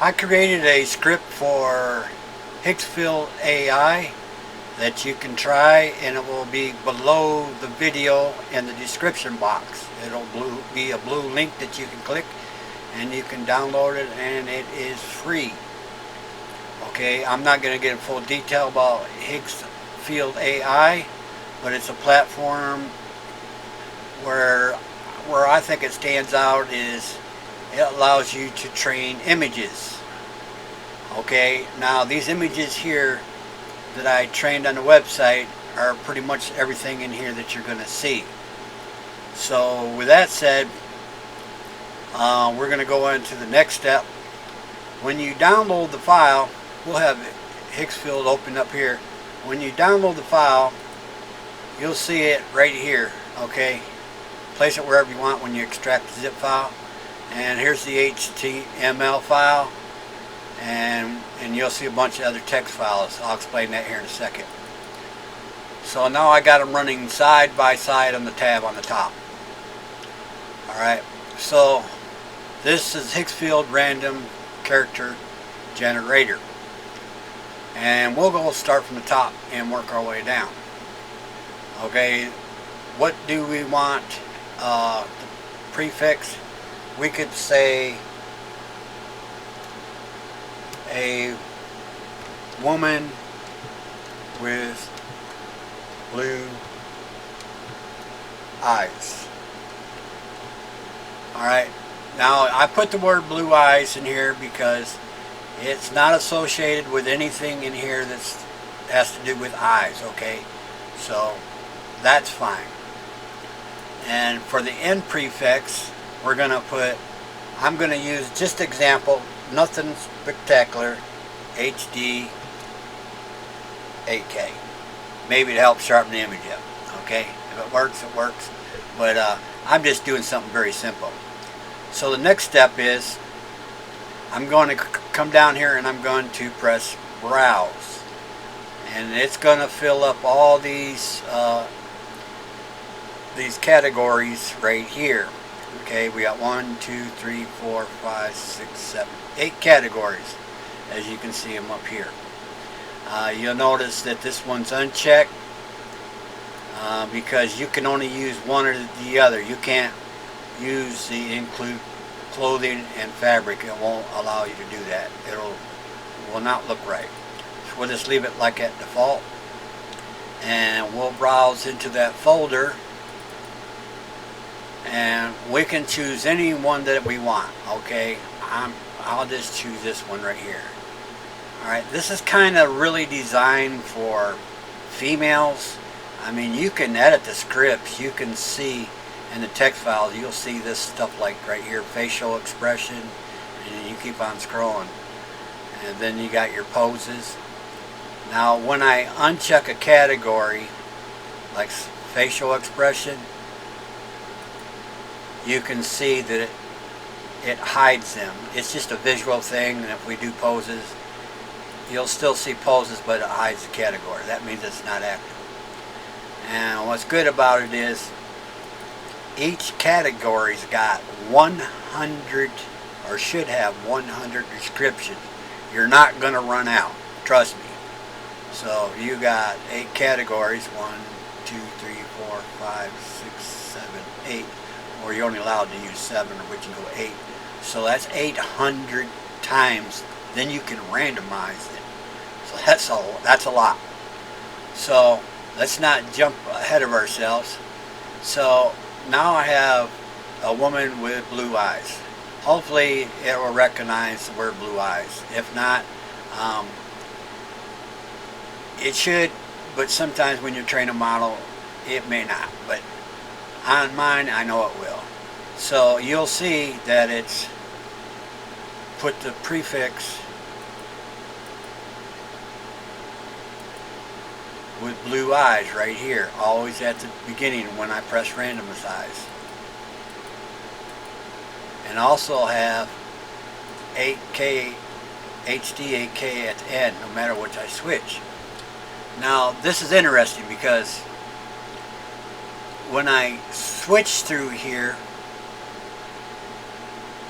I created a script for Higgsfield AI that you can try, and it will be below the video in the description box. It'll be a blue link that you can click and you can download it, and it is free. Okay, I'm not going to get in full detail about Higgsfield AI, but it's a platform where I think it stands out is it allows you to train images. Okay, now these images here that I trained on the website are pretty much everything in here that you're going to see. So with that said, we're going to go into the next step. When you download the file, we'll have Higgsfield open up here. When you download the file, you'll see it right here. Okay, place it wherever you want when you extract the zip file. And here's the HTML file, and you'll see a bunch of other text files. I'll explain that here in a second. So now I got them running side by side on the tab on the top. Alright, so this is Higgsfield Random Character Generator, and we'll go start from the top and work our way down. Okay, what do we want the prefix? We could say a woman with blue eyes. Alright, now I put the word blue eyes in here because it's not associated with anything in here that has to do with eyes, okay? So that's fine. And for the end prefix, we're going to put, I'm going to use just example, nothing spectacular, HD 8K. Maybe to help sharpen the image up, okay? If it works, it works. But I'm just doing something very simple. So the next step is, I'm going to come down here and I'm going to press Browse. And it's going to fill up all these categories right here. Okay, we got 1, 2, 3, 4, 5, 6, 7, 8 categories, as you can see them up here. You'll notice that this one's unchecked because you can only use one or the other. You can't use the include clothing and fabric. It won't allow you to do that. Will not look right. So we'll just leave it like at default, and we'll browse into that folder. And we can choose any one that we want. Okay, I'll just choose this one right here. Alright, this is kind of really designed for females. I mean, you can edit the scripts. You can see in the text files, you'll see this stuff like right here, facial expression, and you keep on scrolling. And then you got your poses. Now when I uncheck a category like facial expression, you can see that it hides them. It's just a visual thing, and if we do poses, you'll still see poses, but it hides the category. That means it's not active. And what's good about it is each category's got 100, or should have 100 descriptions. You're not going to run out, trust me. So you got 8 categories, 1, 2, 3, 4, 5, 6, 7, 8. Or you're only allowed to use 7, or we can go 8. So that's 800 times. Then you can randomize it. So that's a lot. So let's not jump ahead of ourselves. So now I have a woman with blue eyes. Hopefully it will recognize the word blue eyes. If not, it should, but sometimes when you train a model, it may not. But on mine, I know it will. So you'll see that it's put the prefix with blue eyes right here, always at the beginning when I press randomize. And also have 8K, HD 8K at the end, no matter which I switch. Now this is interesting because when I switch through here,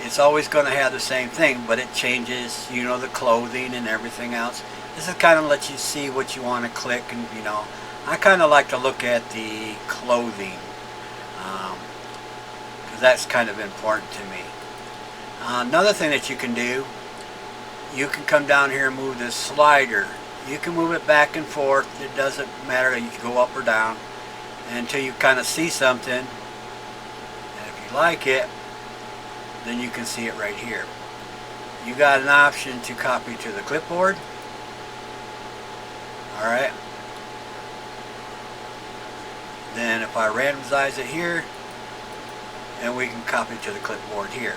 it's always going to have the same thing, but it changes, you know, the clothing and everything else. This is kind of let you see what you want to click, and you know, I kind of like to look at the clothing because that's kind of important to me. Another thing that you can do, you can come down here and move this slider. You can move it back and forth. It doesn't matter. You can go up or down until you kind of see something. And if you like it, then you can see it right here. You got an option to copy to the clipboard. Alright. Then if I randomize it here, and we can copy to the clipboard here.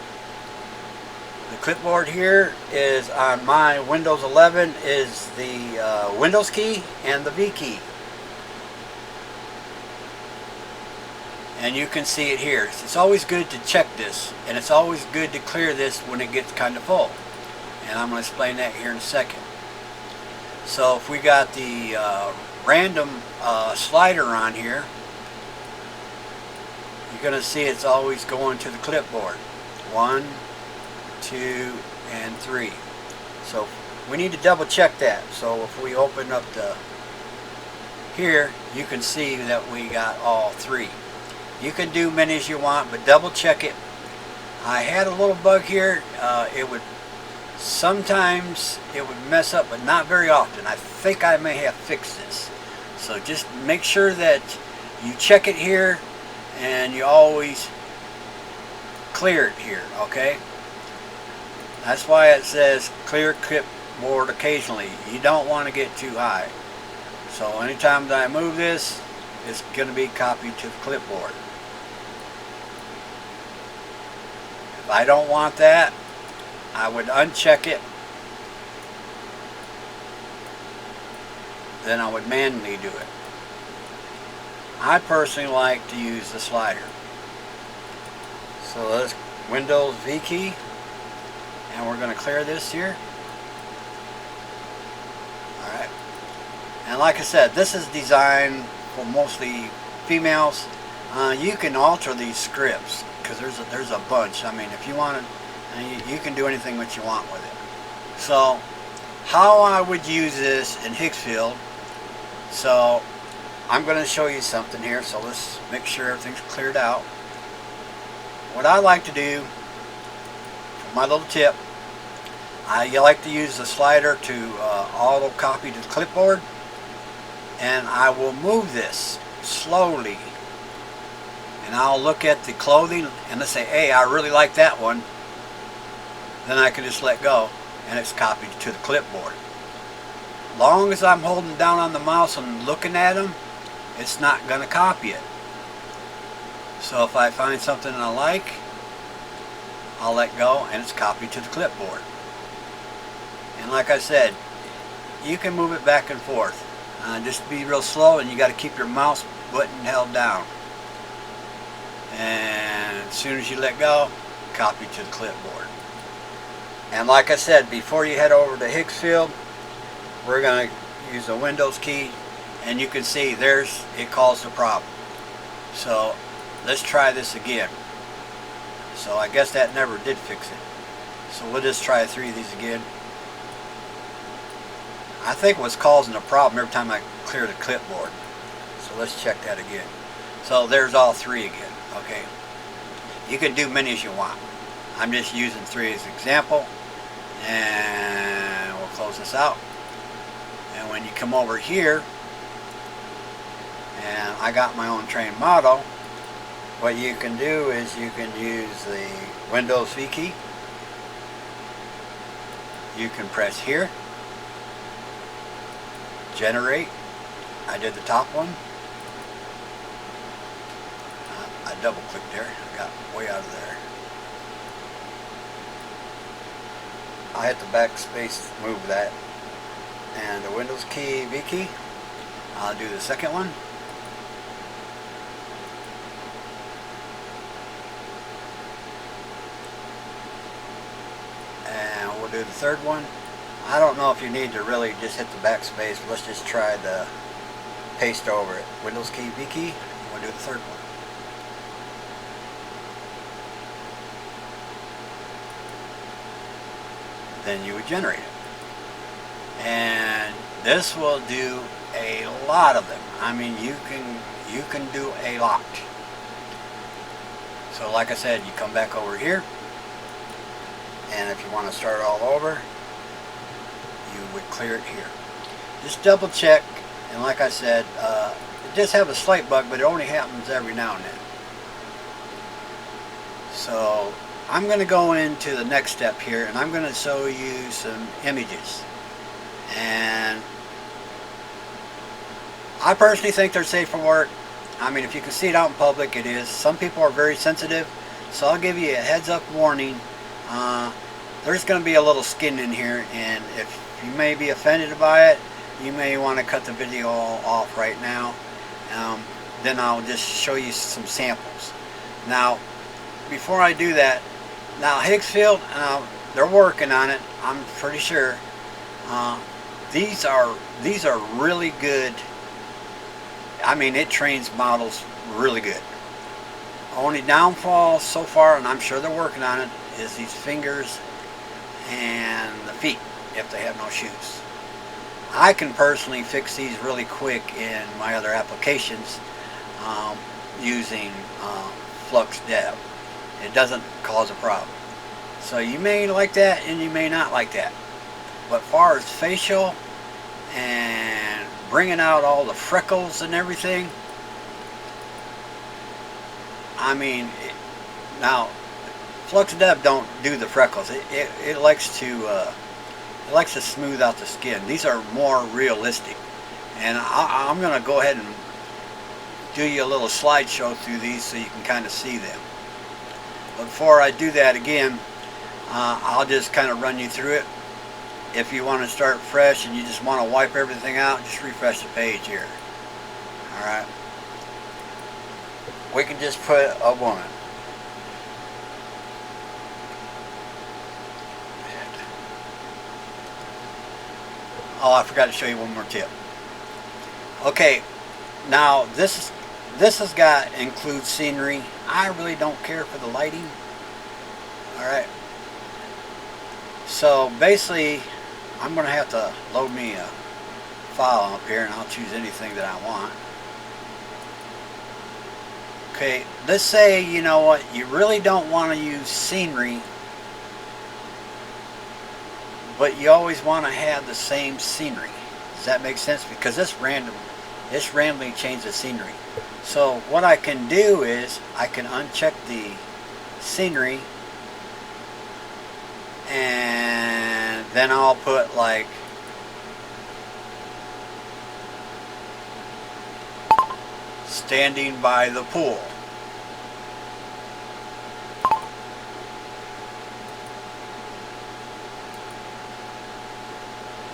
The clipboard here is on my Windows 11 is the Windows key and the V key. And you can see it here. It's always good to check this, and it's always good to clear this when it gets kind of full. And I'm going to explain that here in a second. So if we got the random slider on here, you're going to see it's always going to the clipboard. 1, 2, and 3. So we need to double check that. So if we open up the here, you can see that we got all 3. You can do many as you want, but double check it. I had a little bug here. Sometimes it would mess up, but not very often. I think I may have fixed this. So just make sure that you check it here and you always clear it here, okay? That's why it says clear clipboard occasionally. You don't want to get too high. So anytime that I move this, it's going to be copied to the clipboard. If I don't want that, I would uncheck it. Then I would manually do it. I personally like to use the slider. So let's Windows V key, and we're going to clear this here. Alright. And like I said, this is designed for mostly females. You can alter these scripts because there's a bunch. I mean, if you want to, you can do anything that you want with it. So how I would use this in Higgsfield. So I'm going to show you something here. So let's make sure everything's cleared out. What I like to do, for my little tip, I like to use the slider to auto copy to the clipboard, and I will move this slowly, and I'll look at the clothing and let's say, hey, I really like that one. Then I can just let go and it's copied to the clipboard. Long as I'm holding down on the mouse and looking at them, it's not going to copy it. So if I find something I like, I'll let go and it's copied to the clipboard. And like I said, you can move it back and forth. Just be real slow, and you got to keep your mouse button held down. And as soon as you let go, copy to the clipboard. And like I said, before you head over to Higgsfield, we're going to use the Windows key, and you can see there's it caused a problem. So let's try this again. So I guess that never did fix it. So we'll just try 3 of these again. I think what's causing the problem every time I clear the clipboard. So let's check that again. So there's all 3 again. Okay. You can do many as you want. I'm just using 3 as an example. And we'll close this out. And when you come over here, and I got my own train model, what you can do is you can use the Windows V key. You can press here, generate. I did the top one. I double clicked there. I got way out of there. I hit the backspace to move that. And the Windows key, V key. I'll do the second one. And we'll do the third one. I don't know if you need to really just hit the backspace. Let's just try the paste over it. Windows key, V key. We'll do the third one. then you would generate it. And this will do a lot of them. I mean, you can do a lot. So like I said, you come back over here, and if you want to start all over, you would clear it here. Just double check, and like I said, it does have a slight bug, but it only happens every now and then. So I'm going to go into the next step here, and I'm going to show you some images. And I personally think they're safe for work. I mean, if you can see it out in public, it is. Some people are very sensitive, so I'll give you a heads up warning. There's going to be a little skin in here, and if you may be offended by it, you may want to cut the video off right now. Then I'll just show you some samples. Now, before I do that, now Higgsfield, they're working on it, I'm pretty sure. These are really good. I mean, it trains models really good. Only downfall so far, and I'm sure they're working on it, is these fingers and the feet if they have no shoes. I can personally fix these really quick in my other applications using Flux Dev. It doesn't cause a problem. So you may like that and you may not like that. But as far as facial and bringing out all the freckles and everything, I mean, now Flux Dev don't do the freckles. It likes to smooth out the skin. These are more realistic, and I'm going to go ahead and do you a little slideshow through these so you can kind of see them. But before I do that again, I'll just kind of run you through it. If you want to start fresh and you just want to wipe everything out, just refresh the page here. Alright. We can just put a woman. Oh, I forgot to show you one more tip. Okay, now this has got includes scenery. I really don't care for the lighting. Alright. So basically, I'm going to have to load me a file up here, and I'll choose anything that I want. Okay, let's say, you know what, you really don't want to use scenery, but you always want to have the same scenery. Does that make sense? Because this randomly changes the scenery. So what I can do is I can uncheck the scenery, and then I'll put like standing by the pool.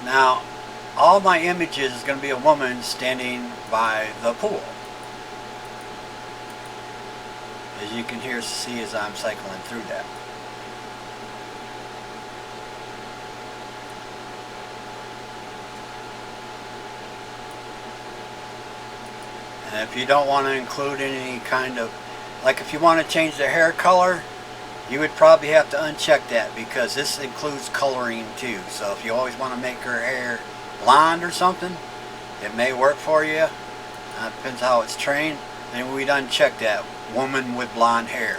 Now all my images is going to be a woman standing by the pool, as you can see as I'm cycling through that. And if you don't want to include any kind of, like if you want to change the hair color, you would probably have to uncheck that, because this includes coloring too. So if you always want to make her hair blonde or something, it may work for you. Depends how it's trained. Then we'd uncheck that, woman with blonde hair.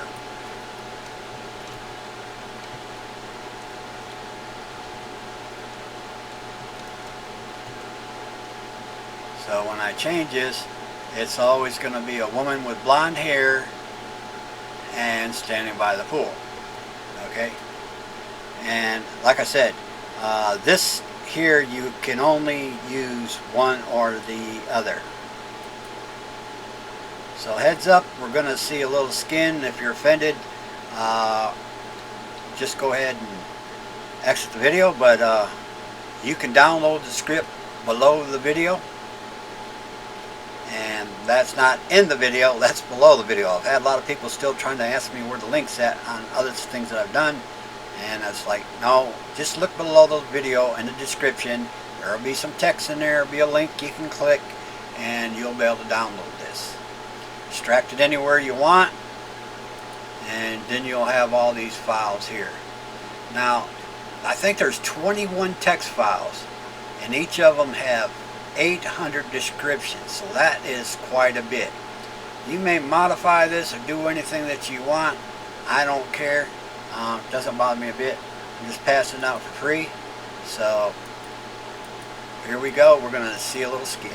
So when I change this, it's always going to be a woman with blonde hair and standing by the pool. Okay? And like I said, this here you can only use one or the other. So heads up, we're going to see a little skin. If you're offended, just go ahead and exit the video, but you can download the script below the video. And that's not in the video, that's below the video. I've had a lot of people still trying to ask me where the link's at on other things that I've done, and it's like, no, just look below the video in the description. There will be some text in there, there'll be a link you can click, and you'll be able to download this. Extract it anywhere you want, and then you'll have all these files here. Now, I think there's 21 text files, and each of them have 800 descriptions, so that is quite a bit. You may modify this or do anything that you want. I don't care. Doesn't bother me a bit. I'm just passing it out for free. So here we go. We're going to see a little skin.